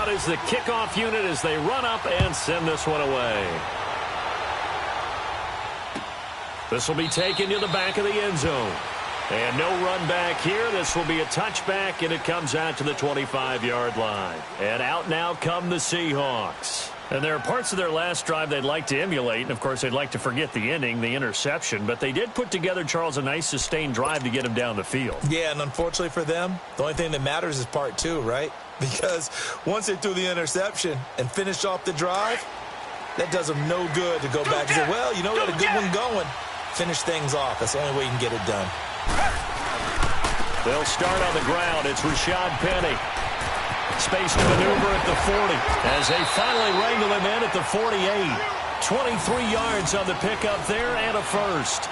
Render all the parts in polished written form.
out is the kickoff unit as they run up and send this one away. This will be taken to the back of the end zone. And no run back here. This will be a touchback, and it comes out to the 25-yard line. And out now come the Seahawks. And there are parts of their last drive they'd like to emulate. And, of course, they'd like to forget the ending, the interception. But they did put together, Charles, a nice sustained drive to get him down the field. Yeah, and unfortunately for them, the only thing that matters is part two, right? Because once they threw the interception and finished off the drive, that does them no good to go back and say, well, you know, we had a good one going. Finish things off. That's the only way you can get it done. They'll start on the ground. It's Rashad Penny. Space to maneuver at the 40 as they finally wrangle him in at the 48. 23 yards on the pickup there and a first.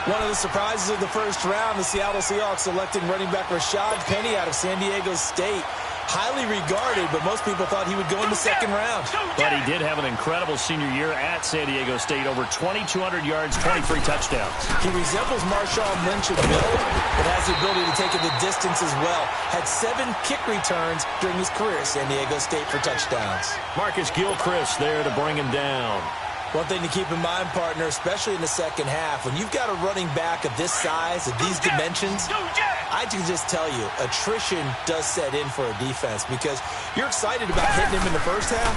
One of the surprises of the first round, the Seattle Seahawks selecting running back Rashad Penny out of San Diego State. Highly regarded, but most people thought he would go in the second round. But he did have an incredible senior year at San Diego State. Over 2,200 yards, 23 touchdowns. He resembles Marshawn Lynch in build, but has the ability to take it the distance as well. Had 7 kick returns during his career at San Diego State for touchdowns. Marcus Gilchrist there to bring him down. One thing to keep in mind, partner, especially in the second half, when you've got a running back of this size, of these dimensions, I can just tell you, attrition does set in for a defense because you're excited about hitting him in the first half,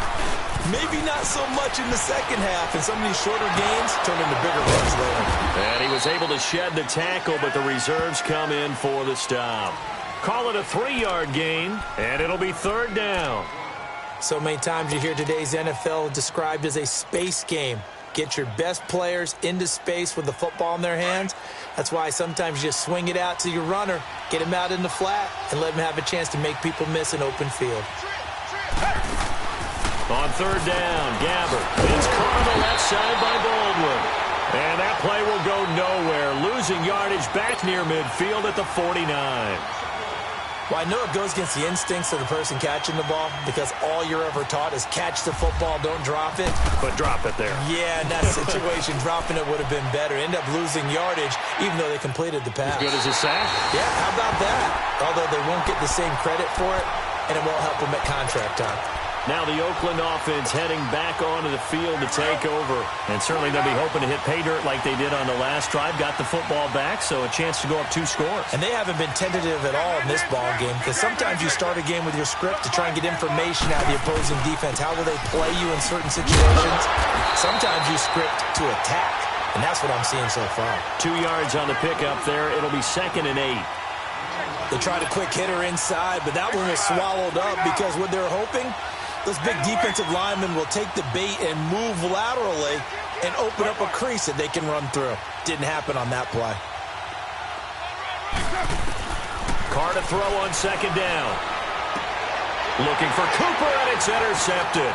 maybe not so much in the second half, and some of these shorter gains turn into bigger runs later. And he was able to shed the tackle, but the reserves come in for the stop. Call it a 3-yard gain, and it'll be third down. So many times you hear today's NFL described as a space game. Get your best players into space with the football in their hands. That's why sometimes you just swing it out to your runner, get him out in the flat, and let him have a chance to make people miss an open field. On third down, Gabbert is caught on the left side by Baldwin. And that play will go nowhere, losing yardage back near midfield at the 49. Well, I know it goes against the instincts of the person catching the ball because all you're ever taught is catch the football, don't drop it. But drop it there. Yeah, in that situation, dropping it would have been better. End up losing yardage even though they completed the pass. As good as a sack? Yeah, how about that? Although they won't get the same credit for it, and it won't help them at contract time. Now the Oakland offense heading back onto the field to take over. And certainly they'll be hoping to hit pay dirt like they did on the last drive. Got the football back, so a chance to go up 2 scores. And they haven't been tentative at all in this ball game because sometimes you start a game with your script to try and get information out of the opposing defense. How will they play you in certain situations? Sometimes you script to attack, and that's what I'm seeing so far. 2 yards on the pickup there. It'll be 2nd and 8. They tried a quick hitter inside, but that one was swallowed up because what they're hoping, those big defensive linemen will take the bait and move laterally and open up a crease that they can run through. Didn't happen on that play. Carr to throw on 2nd down. Looking for Cooper, and it's intercepted.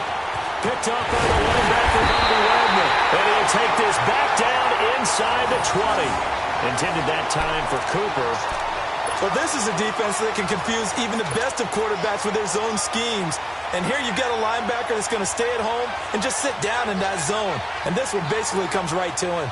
Picked up by the linebacker, Bobby Wagner. And he'll take this back down inside the 20. Intended that time for Cooper. Well, this is a defense that can confuse even the best of quarterbacks with their zone schemes. And here you've got a linebacker that's going to stay at home and just sit down in that zone. And this one basically comes right to him.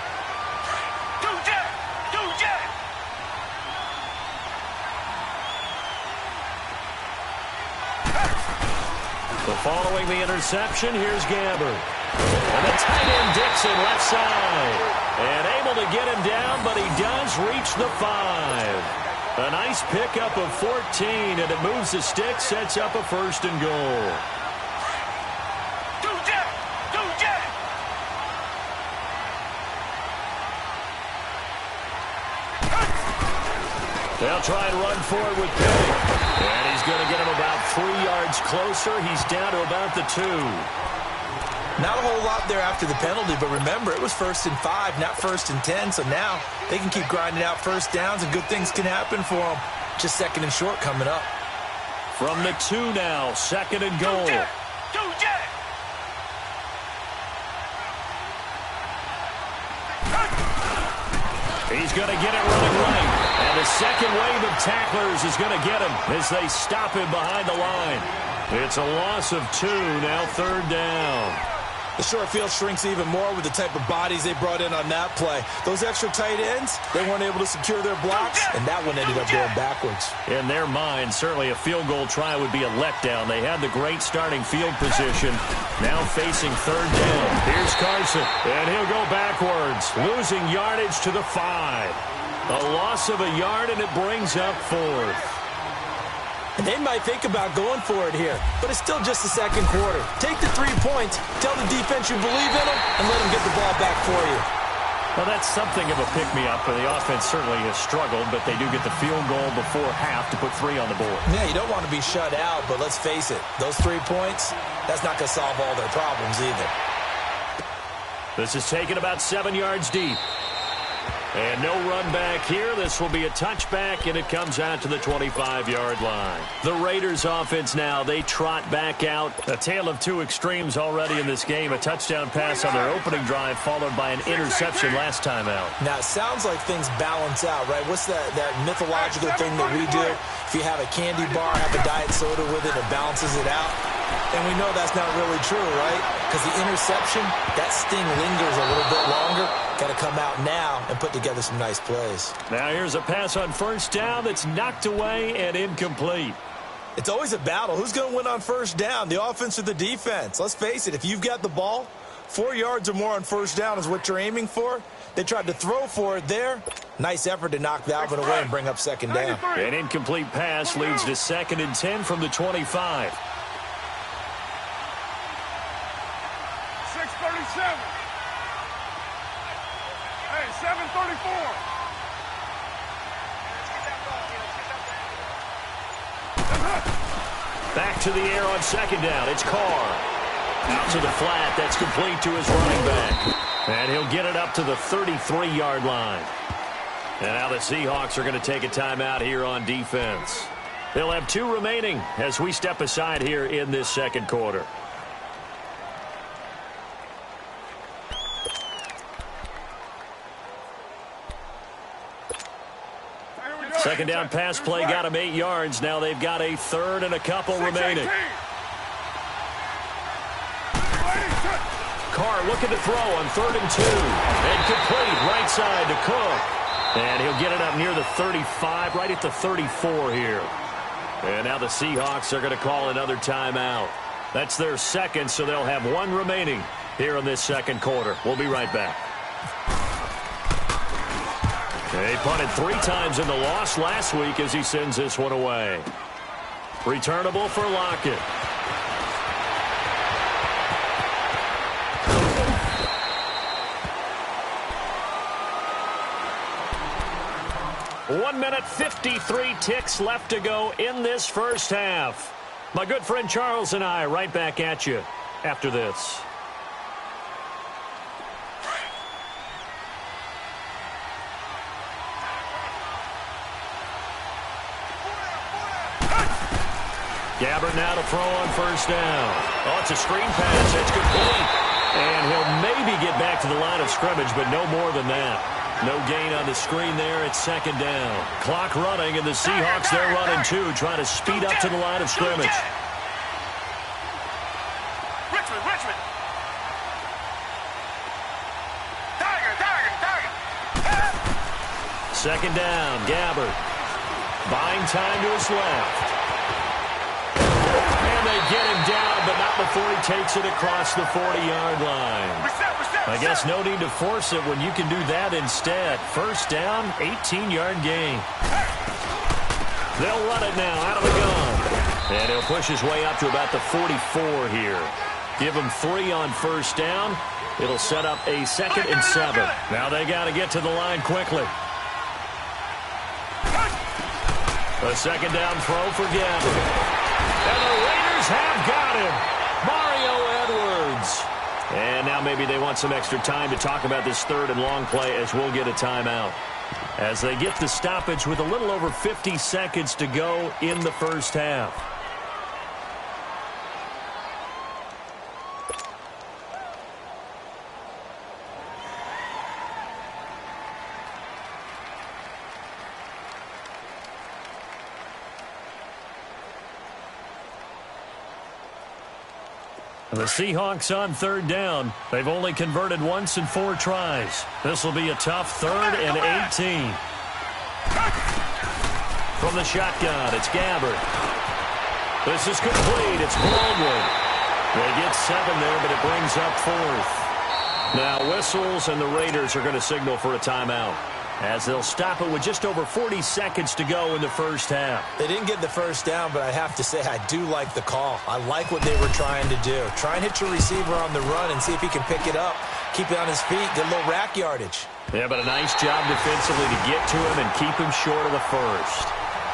But following the interception, here's Gabbert. And the tight end Dixon left side. And able to get him down, but he does reach the 5. A nice pickup of 14, and it moves the stick, sets up a 1st and goal. They'll try and run forward with Penny. And he's going to get him about 3 yards closer. He's down to about the 2. Not a whole lot there after the penalty, but remember, it was 1st and 5, not 1st and 10, so now they can keep grinding out first downs and good things can happen for them. Just 2nd and short coming up. From the 2 now, 2nd and goal. He's going to get it running right. And the second wave of tacklers is going to get him as they stop him behind the line. It's a loss of 2, now 3rd down. The short field shrinks even more with the type of bodies they brought in on that play. Those extra tight ends, they weren't able to secure their blocks, and that one ended up going backwards. In their mind, certainly a field goal try would be a letdown. They had the great starting field position. Now facing third down. Here's Carson, and he'll go backwards, losing yardage to the 5. A loss of a yard, and it brings up fourth. They might think about going for it here, but it's still just the second quarter. Take the 3 points, tell the defense you believe in them, and let them get the ball back for you. Well, that's something of a pick-me-up, for the offense certainly has struggled, but they do get the field goal before half to put 3 on the board. Yeah, you don't want to be shut out, but let's face it, those 3 points, that's not going to solve all their problems either. This is taken about 7 yards deep. And no run back here. This will be a touchback, and it comes out to the 25-yard line. The Raiders offense now, they trot back out. A tale of two extremes already in this game. A touchdown pass on their opening drive, followed by an interception last time out. Now, it sounds like things balance out, right? What's that mythological thing that we do? If you have a candy bar, have a diet soda with it, it balances it out. And we know that's not really true, right? Because the interception, that sting lingers a little bit longer. Got to come out now and put together some nice plays. Now here's a pass on first down that's knocked away and incomplete. It's always a battle. Who's going to win on first down, the offense or the defense? Let's face it, if you've got the ball, 4 yards or more on first down is what you're aiming for. They tried to throw for it there. Nice effort to knock that one away and bring up second down. An incomplete pass leads to 2nd and 10 from the 25. 6:37. Hey, 7:34. Back to the air on second down. It's Carr. Out to the flat. That's complete to his running back. And he'll get it up to the 33-yard line. And now the Seahawks are going to take a timeout here on defense. They'll have 2 remaining as we step aside here in this second quarter. Second down pass play got him 8 yards. Now they've got a 3rd and a couple remaining. Carr looking to throw on 3rd and 2. And complete right side to Cook. And he'll get it up near the 35, right at the 34 here. And now the Seahawks are going to call another timeout. That's their second, so they'll have 1 remaining here in this second quarter. We'll be right back. They punted 3 times in the loss last week as he sends this one away. Returnable for Lockett. One minute, 53 ticks left to go in this first half. My good friend Charles and I right back at you after this. Gabbert now to throw on first down. Oh, it's a screen pass. It's complete. And he'll maybe get back to the line of scrimmage, but no more than that. No gain on the screen there. It's second down. Clock running, and the Seahawks, they're running too, trying to speed up to the line of scrimmage. Richmond. Second down, Gabbert. Buying time to his left. And they get him down, but not before he takes it across the 40-yard line. I guess no need to force it when you can do that instead. First down, 18-yard gain. They'll run it now out of the gun. And he'll push his way up to about the 44 here. Give him 3 on first down. It'll set up a 2nd and 7. Now they got to get to the line quickly. A second down throw for Gabbert. And the Raiders have got him. Mario Edwards. And now maybe they want some extra time to talk about this 3rd and long play as we'll get a timeout. As they get the stoppage with a little over 50 seconds to go in the first half. The Seahawks on third down. They've only converted once in 4 tries. This will be a tough 3rd and 18. From the shotgun, it's Gabbard. This is complete. It's Baldwin. They get 7 there, but it brings up 4th. Now whistles, and the Raiders are going to signal for a timeout, as they'll stop it with just over 40 seconds to go in the first half. They didn't get the first down, but I have to say I do like the call. I like what they were trying to do. Try and hit your receiver on the run and see if he can pick it up, keep it on his feet, get a little rack yardage. Yeah, but a nice job defensively to get to him and keep him short of the first.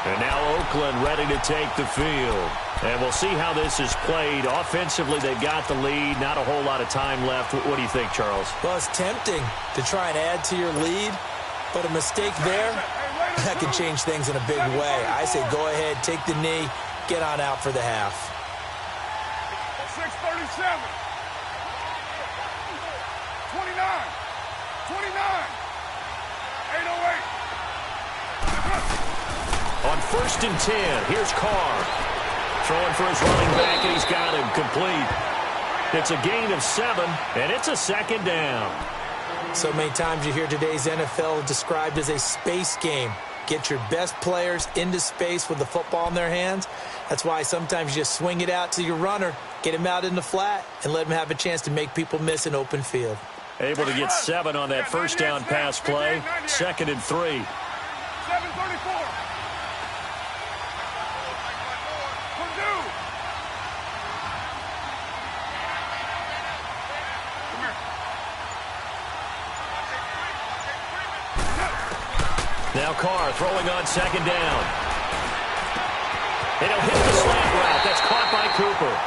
And now Oakland ready to take the field. And we'll see how this is played. Offensively, they've got the lead. Not a whole lot of time left. What do you think, Charles? Well, it's tempting to try and add to your lead, but a mistake there, that can change things in a big way. I say go ahead, take the knee, get on out for the half. 6:37. 29. 8:08. On 1st and 10, here's Carr. Throwing for his running back, and he's got him complete. It's a gain of 7, and it's a 2nd down. So many times you hear today's NFL described as a space game. Get your best players into space with the football in their hands. That's why sometimes you just swing it out to your runner, get him out in the flat, and let him have a chance to make people miss an open field. Able to get 7 on that first down pass play. 2nd and 3. 7:34. Now Carr throwing on 2nd down. And he'll hit the slant route. That's caught by Cooper.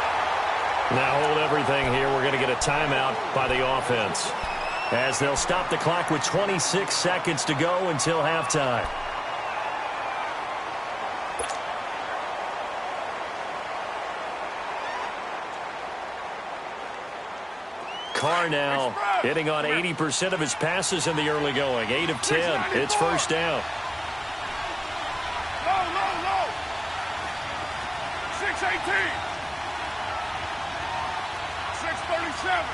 Now hold everything here. We're going to get a timeout by the offense, as they'll stop the clock with 26 seconds to go until halftime. Carr now hitting on 80% of his passes in the early going. 8 of 10. It's first down. Low. 6:18. 6:37.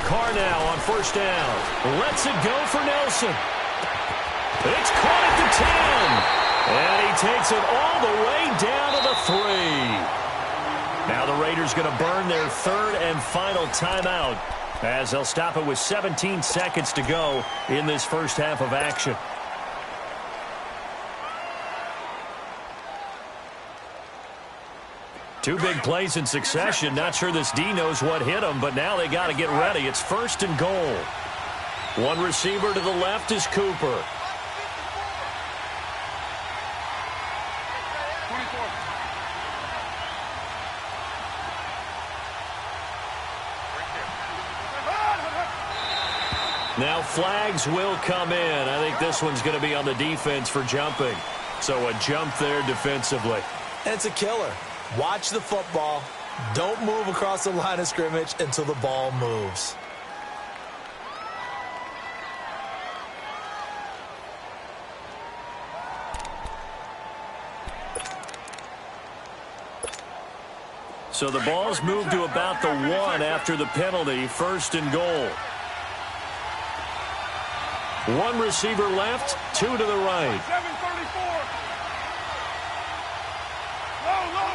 Carr now on first down. Lets it go for Nelson. It's caught at the 10. And he takes it all the way down to the 3. Now the Raiders going to burn their 3rd and final timeout, as they'll stop it with 17 seconds to go in this first half of action. Two big plays in succession. Not sure this D knows what hit him, but now they got to get ready. It's 1st and goal. One receiver to the left is Cooper. 24. Now flags will come in. I think this one's going to be on the defense for jumping. So a jump there defensively. And it's a killer. Watch the football. Don't move across the line of scrimmage until the ball moves. So the ball's moved to about the 1 after the penalty. 1st and goal. One receiver left, 2 to the right. 7:34.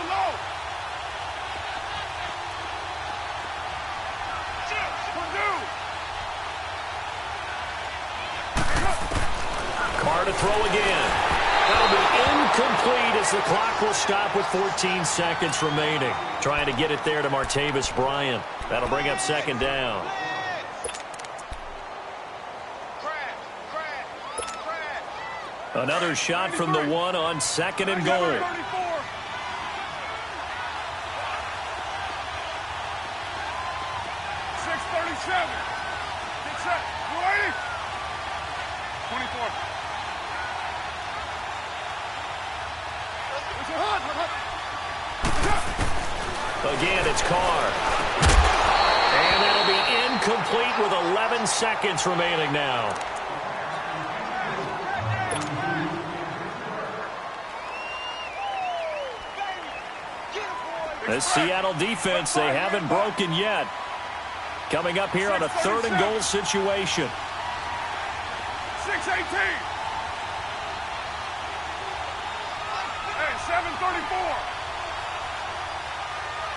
Low. 2. Carr to throw again. That'll be incomplete as the clock will stop with 14 seconds remaining. Trying to get it there to Martavis Bryant. That'll bring up 2nd down. Another shot from the 1 on 2nd and goal. 34. 6:37. Get set. You ready? 24. Again, it's Carr. And that'll be incomplete with 11 seconds remaining now. This Seattle defense, they haven't broken yet. Coming up here on a 3rd and goal situation. 6:18. Hey, 7:34.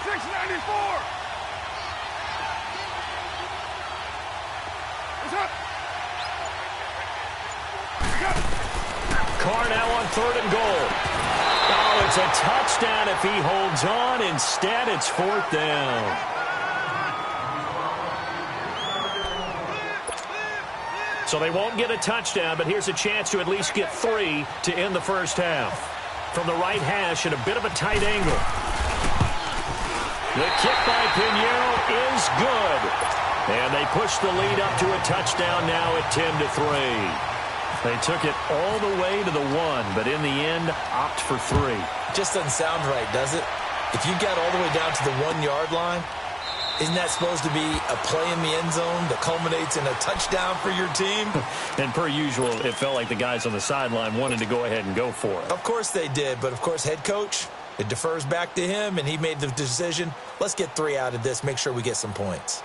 6:94. What's up? Carr now on 3rd and goal. Oh, it's a touchdown if he holds on. Instead, it's 4th down. So they won't get a touchdown, but here's a chance to at least get 3 to end the first half. From the right hash at a bit of a tight angle. The kick by Pinheiro is good. And they push the lead up to a touchdown now at 10-3. They took it all the way to the 1, but in the end, opt for 3. Just doesn't sound right, does it? If you got all the way down to the 1-yard line, isn't that supposed to be a play in the end zone that culminates in a touchdown for your team? And per usual, it felt like the guys on the sideline wanted to go ahead and go for it. Of course they did, but of course head coach, it defers back to him, and he made the decision, let's get 3 out of this, make sure we get some points.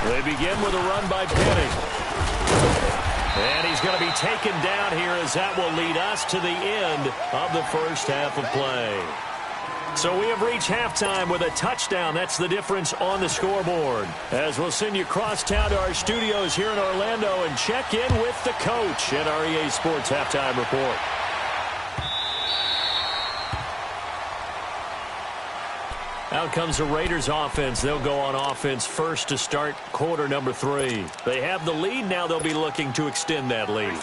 They begin with a run by Penny. And he's going to be taken down here as that will lead us to the end of the first half of play. So we have reached halftime with a touchdown. That's the difference on the scoreboard. As we'll send you across town to our studios here in Orlando and check in with the coach at our EA Sports Halftime Report. Out comes the Raiders offense. They'll go on offense first to start quarter number 3. They have the lead. Now they'll be looking to extend that lead.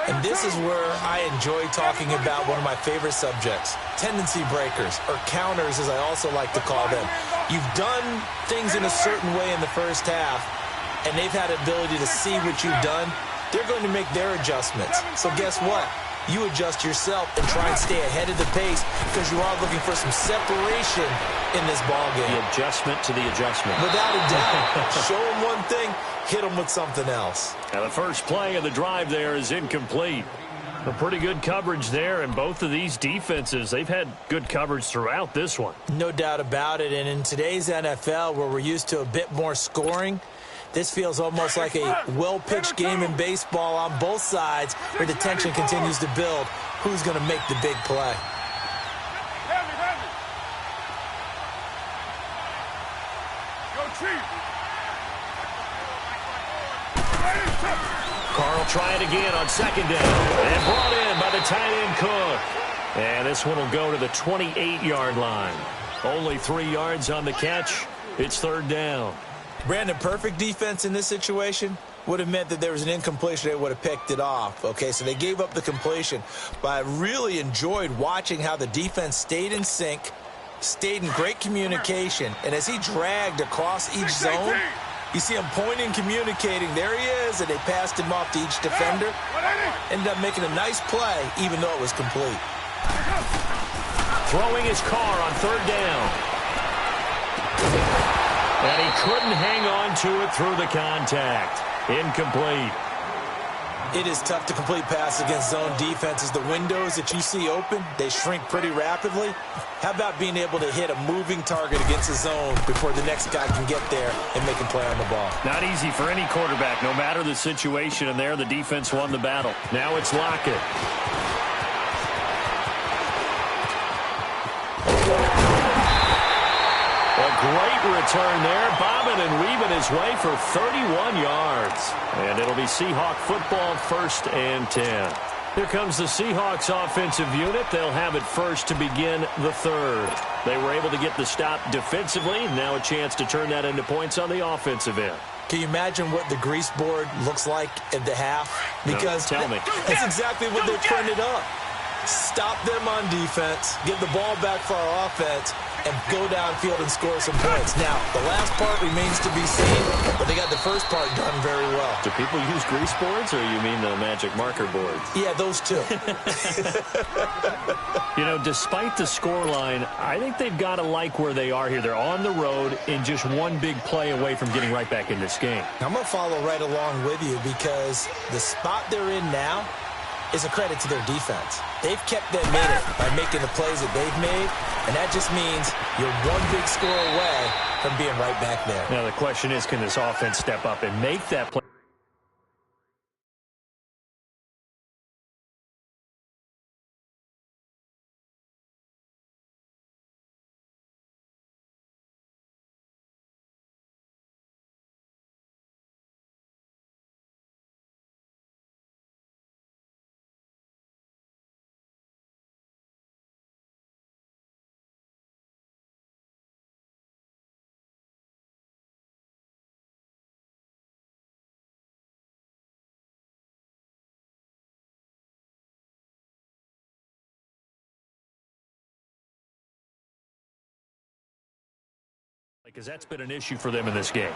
And this is where I enjoy talking about one of my favorite subjects, tendency breakers, or counters as I also like to call them. You've done things in a certain way in the first half, and they've had the ability to see what you've done. They're going to make their adjustments. So guess what? You adjust yourself and try and stay ahead of the pace because you are looking for some separation in this ball game. The adjustment to the adjustment. Without a doubt. Show them one thing, hit them with something else. Now the first play of the drive there is incomplete. A pretty good coverage there, and both of these defenses, they've had good coverage throughout this one. No doubt about it, and in today's NFL where we're used to a bit more scoring, this feels almost like a well-pitched game in baseball on both sides where the tension continues to build. Who's going to make the big play? Carr will try it again on 2nd down. And brought in by the tight end Cook. And this one will go to the 28-yard line. Only 3 yards on the catch. It's 3rd down. Brandon, perfect defense in this situation would have meant that there was an incompletion. They would have picked it off. Okay, so they gave up the completion. But I really enjoyed watching how the defense stayed in sync, stayed in great communication. And as he dragged across each zone, you see him pointing, communicating. There he is, and they passed him off to each defender. Ended up making a nice play, even though it was complete. Throwing his Carr on 3rd down. And he couldn't hang on to it through the contact. Incomplete. It is tough to complete passes against zone defenses. The windows that you see open, they shrink pretty rapidly. How about being able to hit a moving target against a zone before the next guy can get there and make a play on the ball? Not Not easy for any quarterback, no matter the situation. And there, the defense won the battle. Now it's Lockett. Great return there, bobbing and weaving his way for 31 yards. And it'll be Seahawk football, 1st and 10. Here comes the Seahawks offensive unit. They'll have it first to begin the 3rd. They were able to get the stop defensively. Now a chance to turn that into points on the offensive end. Can you imagine what the grease board looks like at the half? Because no, tell me. That's exactly what they printed up. Stop them on defense, get the ball back for our offense, and go downfield and score some points. Now, the last part remains to be seen, but they got the first part done very well. Do people use grease boards, or you mean the magic marker boards? Yeah, those two. You know, despite the scoreline, I think they've got to like where they are here. They're on the road and just one big play away from getting right back in this game. I'm going to follow right along with you because the spot they're in now is a credit to their defense. They've kept them in it by making the plays that they've made, and that just means you're one big score away from being right back there. Now, the question is, can this offense step up and make that play? Because that's been an issue for them in this game.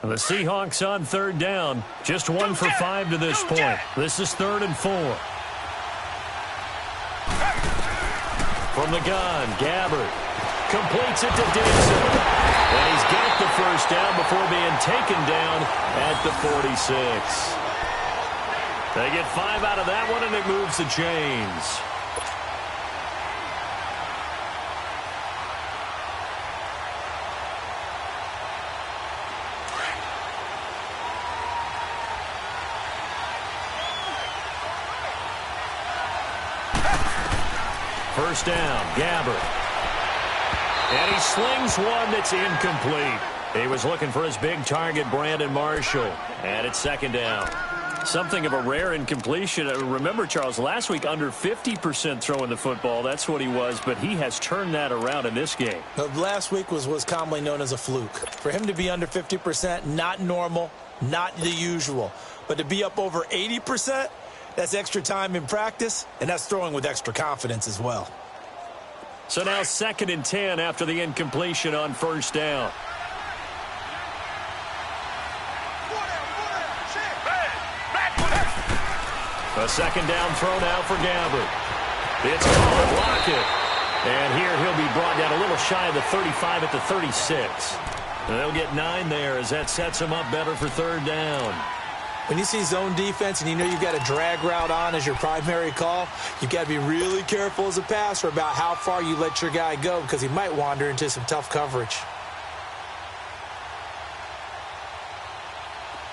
And the Seahawks on third down. Just 1 for 5 to this point. This is 3rd and 4. From the gun, Gabbert completes it to Dixon. And he's got the first down before being taken down at the 46. They get 5 out of that one, and it moves the chains. First down, Gabbert. And he slings one that's incomplete. He was looking for his big target, Brandon Marshall. And it's 2nd down. Something of a rare incompletion. Remember, Charles, last week under 50% throwing the football. That's what he was, but he has turned that around in this game. Last week was commonly known as a fluke. For him to be under 50%, not normal, not the usual. But to be up over 80%, that's extra time in practice, and that's throwing with extra confidence as well. So now 2nd and 10 after the incompletion on first down. A 2nd down throw now for Gabbert. It's called Lockett. And here he'll be brought down a little shy of the 35 at the 36. And they'll get 9 there as that sets him up better for 3rd down. When you see zone defense and you know you've got a drag route on as your primary call, you've got to be really careful as a passer about how far you let your guy go because he might wander into some tough coverage.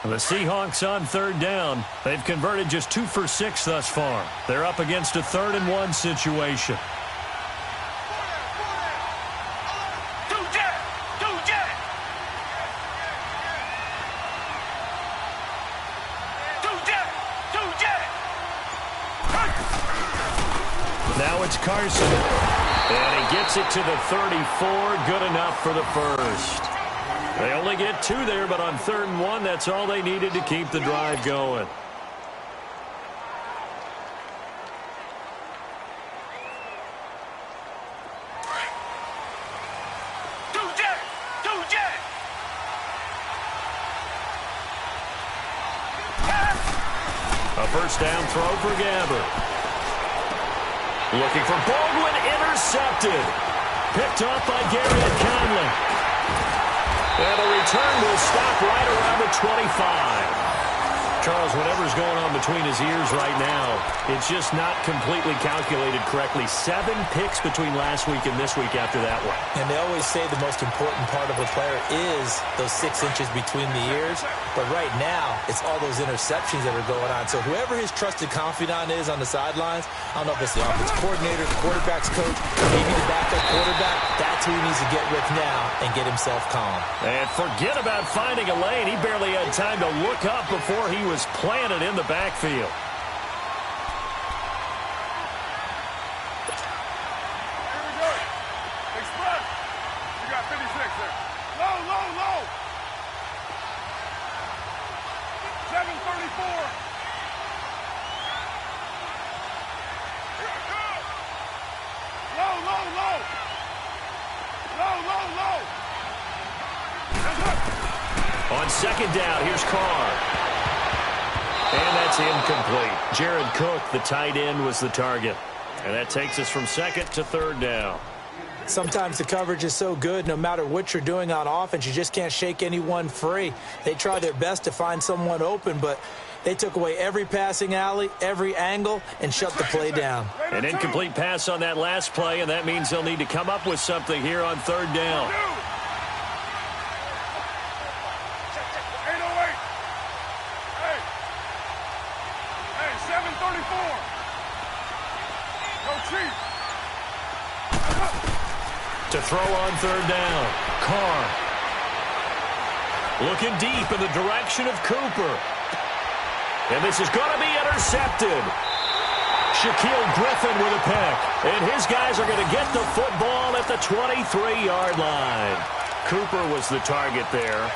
The Seahawks on 3rd down. They've converted just 2 for 6 thus far. They're up against a 3rd and 1 situation. Now it's Carson. And he gets it to the 34. Good enough for the first. They only get 2 there, but on 3rd and 1, that's all they needed to keep the drive going. A first down throw for Gabbert. Looking for Baldwin, intercepted. Picked off by Garrett Conley. And the return will stop right around the 25. Charles, whatever's going on between his ears right now, it's just not completely calculated correctly. 7 picks between last week and this week after that one. And they always say the most important part of a player is those 6 inches between the ears. But right now, it's all those interceptions that are going on. So whoever his trusted confidant is on the sidelines, I don't know if it's the offensive coordinator, the quarterback's coach, maybe the backup quarterback, that's who he needs to get with now and get himself calm. And forget about finding a lane. He barely had time to look up before he was planted in the backfield. Low, low, low. 734. Low, low, low. Low, low, low. On second down, here's Carr. And that's incomplete. Jared Cook, the tight end, was the target. And that takes us from second to third down. Sometimes the coverage is so good, no matter what you're doing on offense, you just can't shake anyone free. They try their best to find someone open, but they took away every passing alley, every angle, and shut the play down. An incomplete pass on that last play, and that means they'll need to come up with something here on third down. 808. Hey, 734. Go Chief. To throw on third down, Carr. Looking deep in the direction of Cooper. And this is going to be intercepted. Shaquille Griffin with a pick. And his guys are going to get the football at the 23-yard line. Cooper was the target there.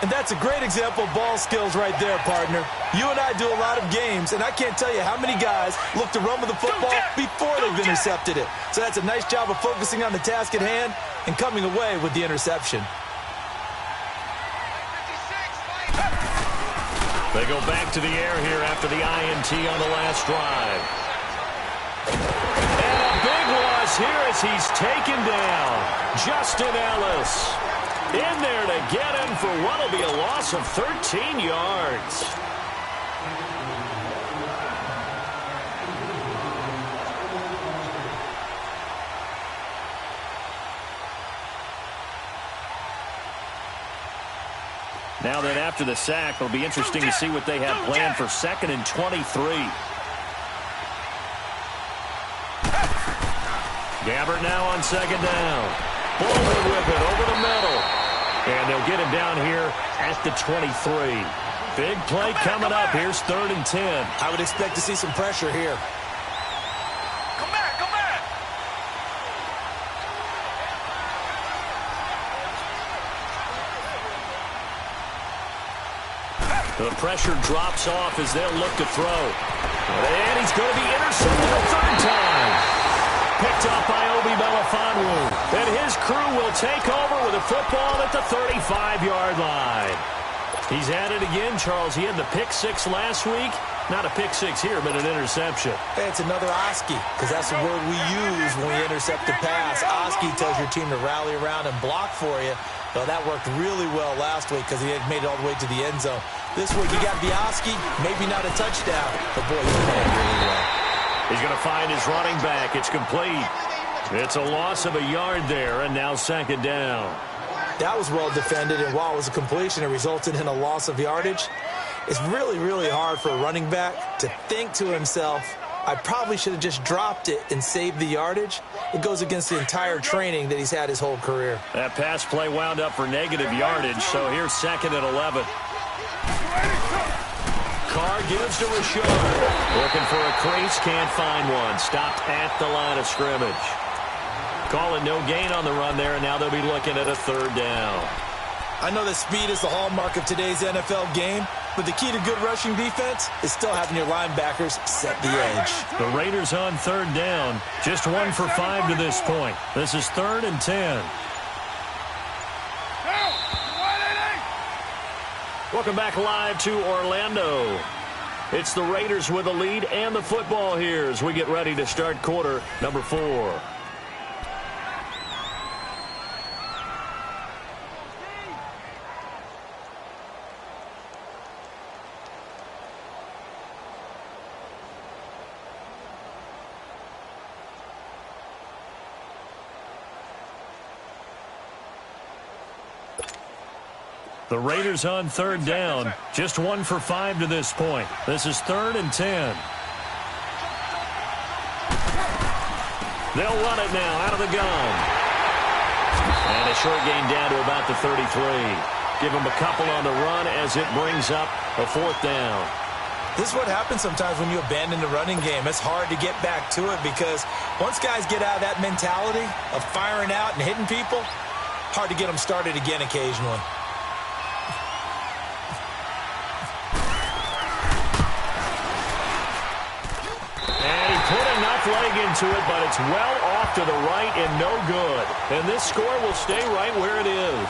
And that's a great example of ball skills right there, partner. You and I do a lot of games, and I can't tell you how many guys look to run with the football before they've intercepted it. So that's a nice job of focusing on the task at hand and coming away with the interception. They go back to the air here after the INT on the last drive. And a big loss here as he's taken down. Justin Ellis in there to get him for what will be a loss of 13 yards. Now then, after the sack, it'll be interesting to see what they have planned for 2nd and 23. Gabbert now on second down. Bowman with it over the middle. And they'll get him down here at the 23. Big play coming up. Here's 3rd and 10. I would expect to see some pressure here. Come back, come back. The pressure drops off as they'll look to throw. And he's going to be intercepted a third time. Picked off by Obi Melifonwu. And his crew will take over with a football at the 35-yard line. He's at it again, Charles. He had the pick six last week. Not a pick six here, but an interception. Hey, it's another Oski, because that's the word we use when we intercept a pass. Oski tells your team to rally around and block for you. Well, that worked really well last week because he had made it all the way to the end zone. This week, you got the Oski, maybe not a touchdown, but boy, he's playing really well. He's going to find his running back. It's complete. It's a loss of a yard there, and now 2nd down. That was well defended, and while it was a completion, it resulted in a loss of yardage. It's really, really hard for a running back to think to himself, I probably should have just dropped it and saved the yardage. It goes against the entire training that he's had his whole career. That pass play wound up for negative yardage, so here's 2nd and 11. Carr gives to Rashard. Looking for a crease, can't find one. Stopped at the line of scrimmage. Calling no gain on the run there, and now they'll be looking at a 3rd down. I know that speed is the hallmark of today's NFL game, but the key to good rushing defense is still having your linebackers set the edge. The Raiders on 3rd down. Just 1 for 5 to this point. This is 3rd and 10. Welcome back live to Orlando. It's the Raiders with the lead and the football here as we get ready to start quarter number 4. The Raiders on 3rd down. Just 1 for 5 to this point. This is 3rd and 10. They'll run it now out of the gun. And a short gain down to about the 33. Give them a couple on the run as it brings up a 4th down. This is what happens sometimes when you abandon the running game. It's hard to get back to it because once guys get out of that mentality of firing out and hitting people, Hard to get them started again occasionally. Leg into it, but it's well off to the right and no good. And this score will stay right where it is.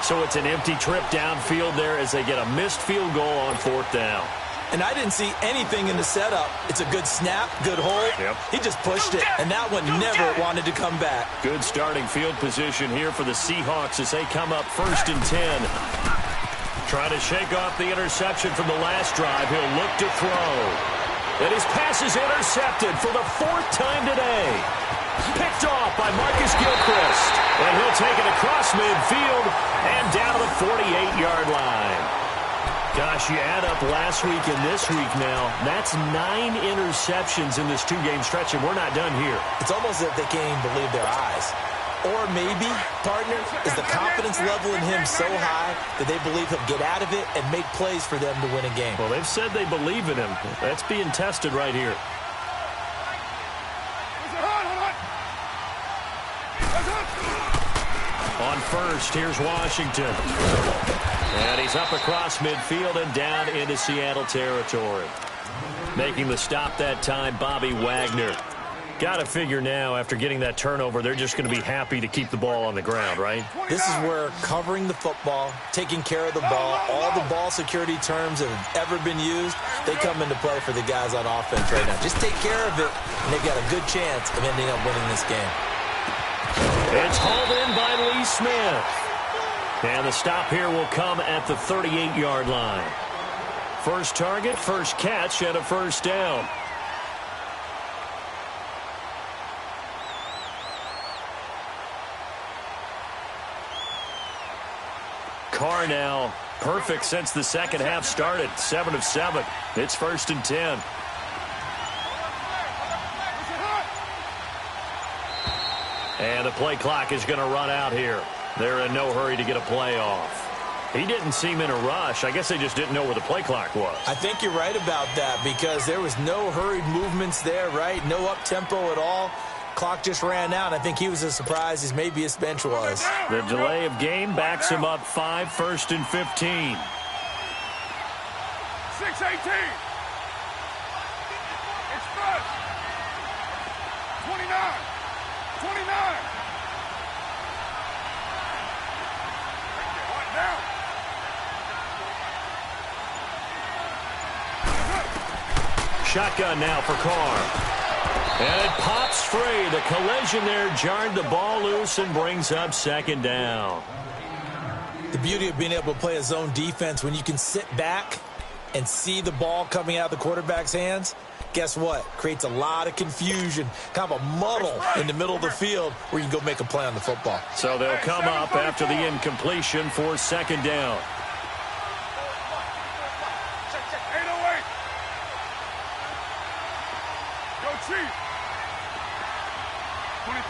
So it's an empty trip downfield there as they get a missed field goal on 4th down. And I didn't see anything in the setup. It's a good snap, good hold. Yep. He just pushed it, and that one never wanted to come back. Good starting field position here for the Seahawks as they come up 1st and 10. Trying to shake off the interception from the last drive. He'll look to throw. And his pass is intercepted for the 4th time today. Picked off by Marcus Gilchrist. And he'll take it across midfield and down to the 48-yard line. Gosh, you add up last week and this week now. That's 9 interceptions in this 2-game stretch, and we're not done here. It's almost as if they can't even believe their eyes. Or maybe, partner, is the confidence level in him so high that they believe he'll get out of it and make plays for them to win a game. Well, they've said they believe in him. That's being tested right here. On 1st, here's Washington. And he's up across midfield and down into Seattle territory. Making the stop that time, Bobby Wagner. Got to figure now, after getting that turnover, they're just going to be happy to keep the ball on the ground, right? This is where covering the football, taking care of the ball, all the ball security terms that have ever been used, they come into play for the guys on offense right now. Just take care of it, and they've got a good chance of ending up winning this game. It's hauled in by Lee Smith. And the stop here will come at the 38-yard line. First target, first catch, and a 1st down. Carr now perfect since the second half started. 7 of 7. It's 1st and 10. And the play clock is going to run out here. They're in no hurry to get a play off. He didn't seem in a rush. I guess they just didn't know where the play clock was. I think you're right about that because there was no hurried movements there, right? No up-tempo at all. Clock just ran out. I think he was as surprised as maybe his bench was. The delay of game backs him up 5, 1st and 15. 6-18. Express. 29. 29. One down. Shotgun now for Carr. And it pops free. The collision there jarred the ball loose and brings up 2nd down. The beauty of being able to play a zone defense when you can sit back and see the ball coming out of the quarterback's hands, guess what? Creates a lot of confusion, kind of a muddle in the middle of the field where you can go make a play on the football. So they'll come up after the incompletion for 2nd down. 808. Go Chief. 24.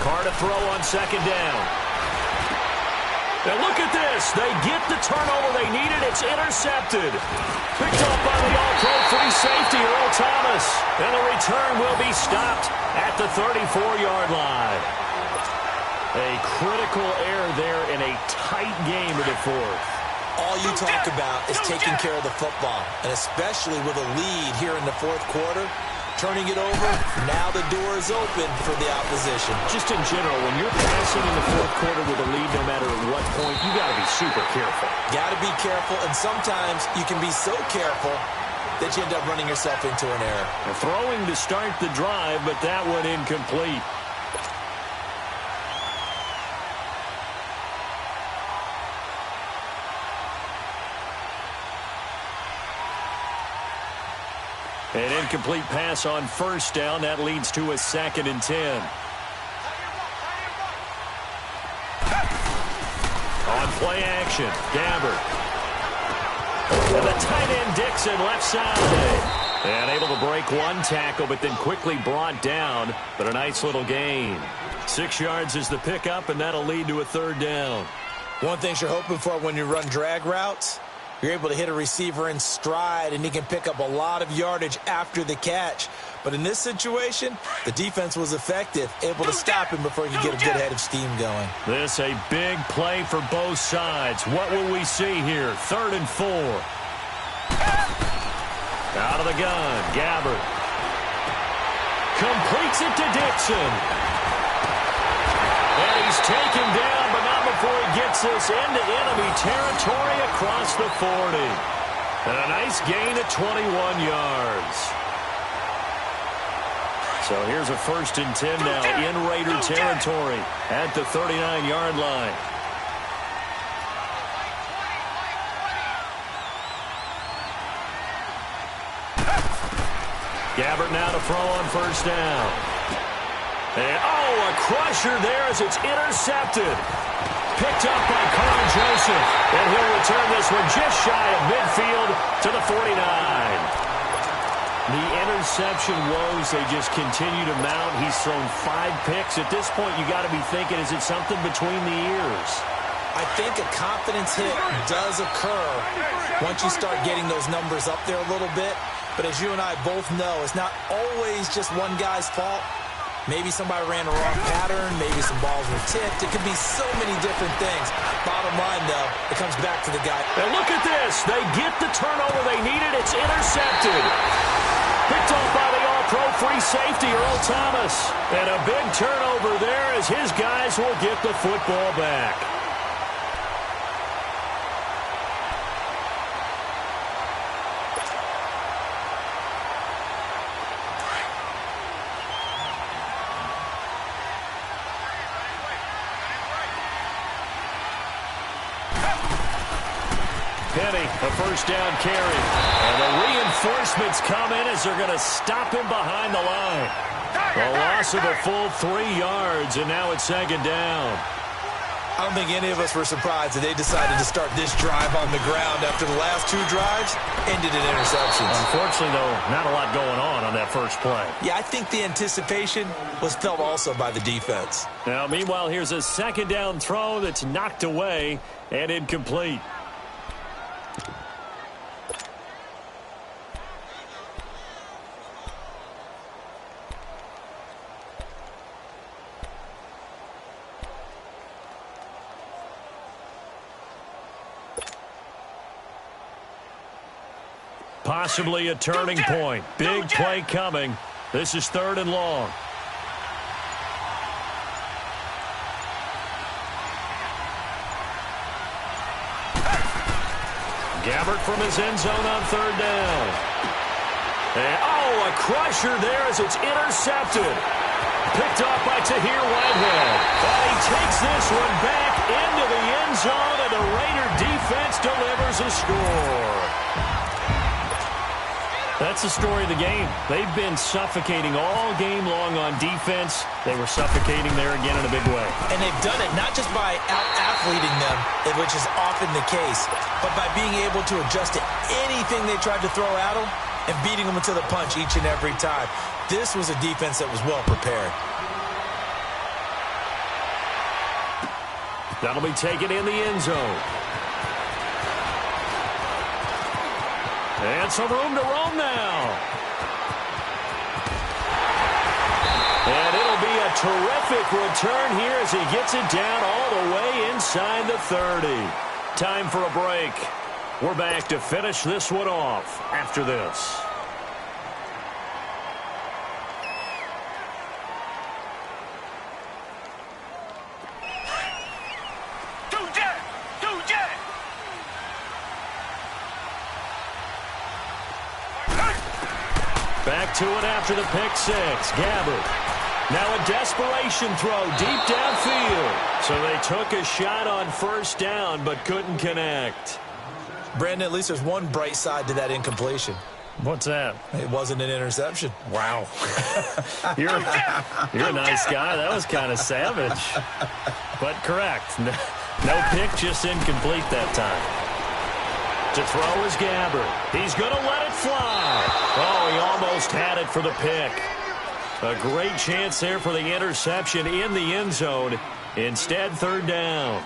Carr to throw on 2nd down. Now look at this. They get the turnover they needed. It's intercepted. Picked up by the all-pro free safety, Earl Thomas. And the return will be stopped at the 34-yard line. A critical error there in a tight game of the 4th. All you talk about is taking care of the football, and especially with a lead here in the 4th quarter. Turning it over, now the door is open for the opposition. Just in general, when you're passing in the 4th quarter with a lead, no matter at what point, you got to be super careful. Got to be careful, and sometimes you can be so careful that you end up running yourself into an error. They're throwing to start the drive, but that one incomplete. An incomplete pass on 1st down. That leads to a 2nd and 10. On play action, Gabbert. And the tight end Dixon left side. And able to break one tackle, but then quickly brought down. But a nice little gain. 6 yards is the pickup, and that'll lead to a 3rd down. One thing you're hoping for when you run drag routes, you're able to hit a receiver in stride, and he can pick up a lot of yardage after the catch. But in this situation, the defense was effective, able to stop him before he could get a good head of steam going. This a big play for both sides. What will we see here? 3rd and 4. Out of the gun, Gabbert. Completes it to Dixon. And he's taken down, but not before he gets this into enemy territory across the 40. And a nice gain of 21 yards. So here's a 1st and 10 now in Raider territory at the 39-yard line. Gabbert now to throw on 1st down. And, a crusher there as it's intercepted. Picked up by Carl Joseph. And he'll return this one just shy of midfield to the 49. The interception woes, they just continue to mount. He's thrown 5 picks. At this point, you got to be thinking, is it something between the ears? I think a confidence hit does occur once you start getting those numbers up there a little bit. But as you and I both know, it's not always just one guy's fault. Maybe somebody ran a wrong pattern. Maybe some balls were tipped. It could be so many different things. Bottom line, though, it comes back to the guy. And look at this. They get the turnover they needed. It's intercepted. Picked off by the all-pro free safety, Earl Thomas. And a big turnover there as his guys will get the football back. Penny, a 1st down carry. And the reinforcements come in as they're going to stop him behind the line. A loss of a full 3 yards, and now it's 2nd down. I don't think any of us were surprised that they decided to start this drive on the ground after the last 2 drives ended in interceptions. Unfortunately, though, not a lot going on that first play. Yeah, I think the anticipation was felt also by the defense. Now, meanwhile, here's a 2nd down throw that's knocked away and incomplete. Possibly a turning point. Big play coming. This is 3rd and long. Gabbert from his end zone on 3rd down. And, a crusher there as it's intercepted. Picked off by Tahir Whitehead. And he takes this one back into the end zone, and the Raider defense delivers a score. That's the story of the game. They've been suffocating all game long on defense. They were suffocating there again in a big way. And they've done it not just by out-athleting them, which is often the case, but by being able to adjust to anything they tried to throw at them and beating them to the punch each and every time. This was a defense that was well prepared. That'll be taken in the end zone. And some room to roam now. And it'll be a terrific return here as he gets it down all the way inside the 30. Time for a break. We're back to finish this one off after this. Back to it after the pick six. Gabbert. Now a desperation throw deep downfield. So they took a shot on 1st down but couldn't connect. Brandon, at least there's one bright side to that incompletion. What's that? It wasn't an interception. Wow. You're a nice guy. That was kind of savage. But correct. No pick, just incomplete that time. To throw is Gabbert. He's going to let it fly. Oh, he almost had it for the pick. A great chance there for the interception in the end zone. Instead, 3rd down.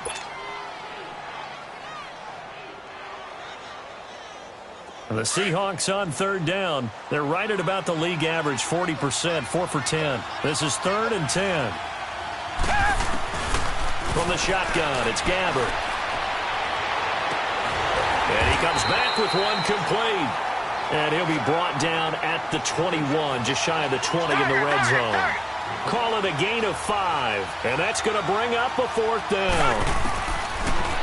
The Seahawks on third down. They're right at about the league average, 40%, 4 for 10. This is 3rd and 10. From the shotgun, it's Gabbert. And he comes back with one complete. And he'll be brought down at the 21, just shy of the 20 in the red zone. Call it a gain of 5, and that's going to bring up a 4th down.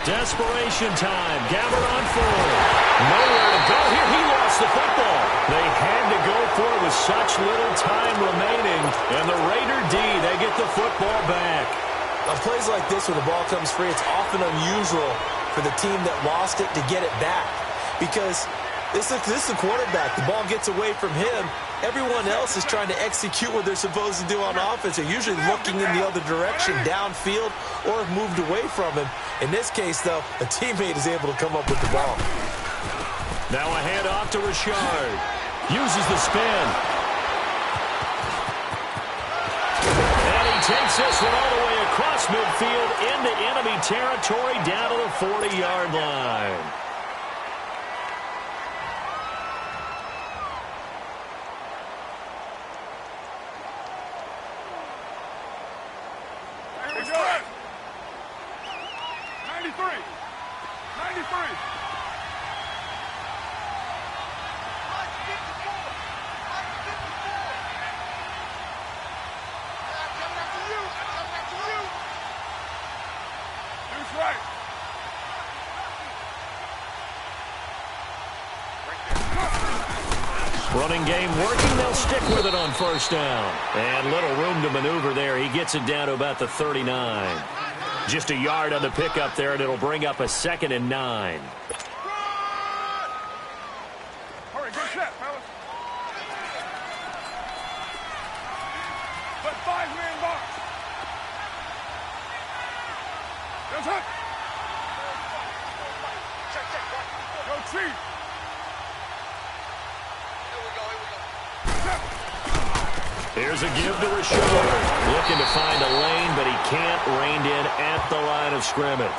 Desperation time. Gabbert on 4. Nowhere to go here. He lost the football. They had to go for it with such little time remaining. And the Raider D, they get the football back. On plays like this where the ball comes free, it's often unusual for the team that lost it to get it back. Because this is the quarterback. The ball gets away from him. Everyone else is trying to execute what they're supposed to do on offense. They're usually looking in the other direction, downfield, or have moved away from him. In this case, though, a teammate is able to come up with the ball. Now a handoff to Richard. Uses the spin. And he takes this one all the way across midfield into enemy territory down to the 40-yard line. Here we go. 93. 93. Deuce right. Running game working. They'll stick with it on 1st down. And little room to maneuver there. He gets it down to about the 39. Just a yard on the pickup there, and it'll bring up a 2nd and 9. Hurry, get set, fellas. Put 5-man box. Just hook. Go Chief. Here's a give to Richard. Looking to find a lane, but he can't. Reined in at the line of scrimmage.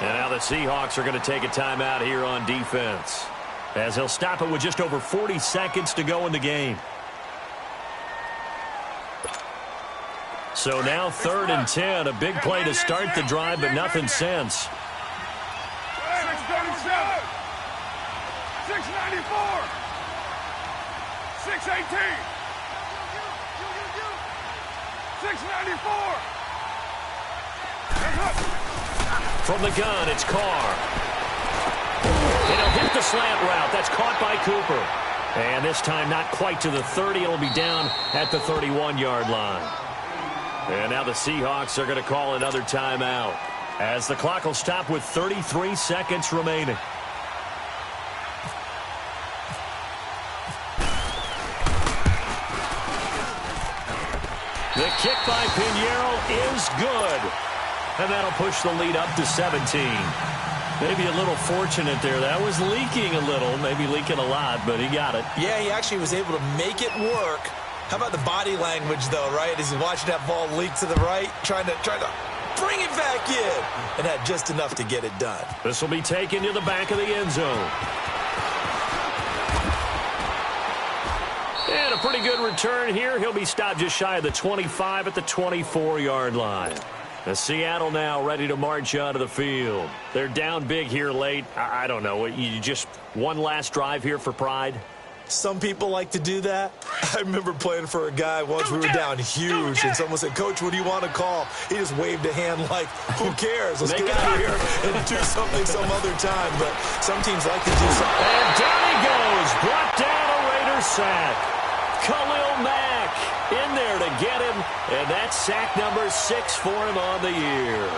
And now the Seahawks are going to take a timeout here on defense, as he'll stop it with just over 40 seconds to go in the game. So now 3rd and 10. A big play to start the drive, but nothing since. 637. 694. 618. 694. From the gun, it's Carr. And he'll hit the slant route. That's caught by Cooper. And this time not quite to the 30. It'll be down at the 31-yard line. And now the Seahawks are going to call another timeout, as the clock will stop with 33 seconds remaining. The kick by Pinheiro is good. And that'll push the lead up to 17. Maybe a little fortunate there. That was leaking a little, maybe leaking a lot, but he got it. Yeah, he actually was able to make it work. How about the body language, though, right? As he's watching that ball leak to the right, trying to bring it back in, and had just enough to get it done. This will be taken to the back of the end zone. And a pretty good return here. He'll be stopped just shy of the 25 at the 24-yard line. The Seattle now ready to march onto the field. They're down big here late. I don't know. You just one last drive here for pride? Some people like to do that. I remember playing for a guy once. We were down huge, and someone said, "Coach, what do you want to call?" He just waved a hand like, "Who cares? Let's get out of here and do something some other time." But some teams like to do something. And down he goes. Brought down a Raiders sack. Khalil Mack in there to get him, and that's sack number 6 for him on the year.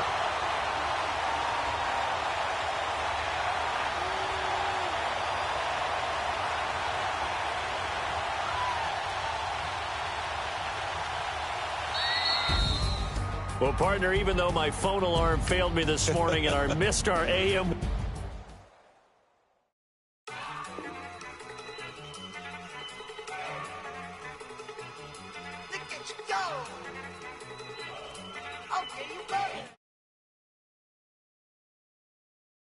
Well, partner, even though my phone alarm failed me this morning and I missed our AM